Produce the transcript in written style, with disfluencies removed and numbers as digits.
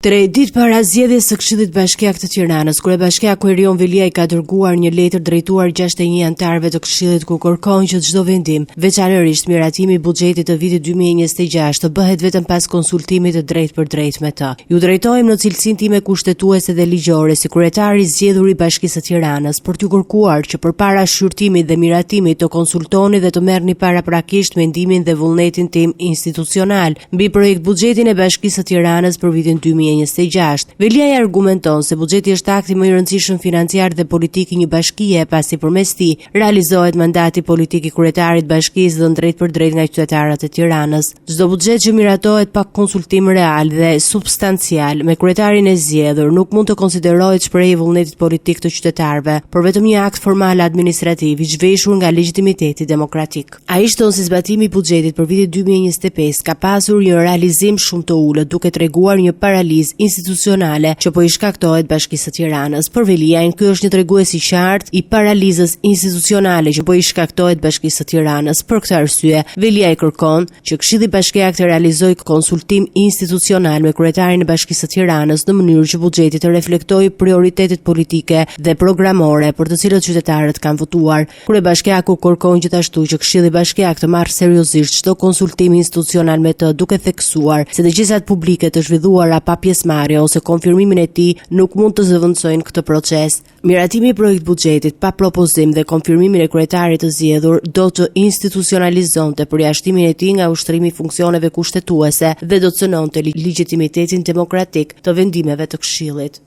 3 ditë para zgjedhjes së Këshillit Bashkiak të Tiranës, Kryebashkiaku Erion Veliaj ka dërguar një letër drejtuar 61 anëtarëve të Këshillit ku kërkon që çdo vendim, veçanërisht miratimi i buxhetit të vitit 2026, të bëhet vetëm pas konsultimit të drejtë për drejtë me të. Ju drejtojmë në cilësinë time kushtetuese dhe ligjore si kryetari i zgjedhur i Bashkisë së Tiranës për t'ju kërkuar që përpara shqyrtimit dhe miratimit të konsultoni dhe të merrni paraprakisht mendimin dhe vullnetin tim institucional mbi projekt buxhetin e Bashkisë së Tiranës për vitin 2026. Veliaj argumenton se buxheti është akti më i rëndësishëm financiar dhe politik i një bashkie, pasi përmes tij realizohet mandati politik i kryetarit bashkisë dhënë drejt për drejt nga qytetarët e Tiranës. Çdo buxhet që miratohet pa konsultim real dhe substancial me kryetarin e zgjedhur nuk mund të konsiderohet shprehje vullnetit politik të qytetarëve, por vetëm një akt formal administrativ i zhveshur nga legitimiteti demokratik. Ai shton se zbatimi i buxhetit për vitin 2025 ka pasur një realizim shumë të ulët, duke treguar një paralizë institucionale që po i shkaktohet Bashkisë së Tiranës. Për Veliajin, ky është një tregues i qartë i paralizës institucionale që po i shkaktohet Bashkisë së Tiranës. Për këtë arsye, Veliaj kërkon që Këshilli Bashkiak të realizojë konsultim institucional me kryetarin e Bashkisë së Tiranës në mënyrë që buxheti të reflektojë prioritetet politike dhe programore për të cilët qytetarët kanë votuar. Kryebashkiaku kërkon gjithashtu që Këshilli Bashkiak të marrë seriozisht çdo konsultim institucional me të, duke theksuar se dëgjesat publike të zhvilluara pa pjesëmarrje ose konfirmimin e tij nuk mund të zëvendësojnë këtë proces. Miratimi i projekt buxhetit pa propozim dhe konfirmimin e kryetarit të zgjedhur do të institucionalizonte përjashtimin e tij nga ushtrimi i funksioneve kushtetuese dhe do të cënonte legitimitetin demokratik të vendimeve të Këshillit.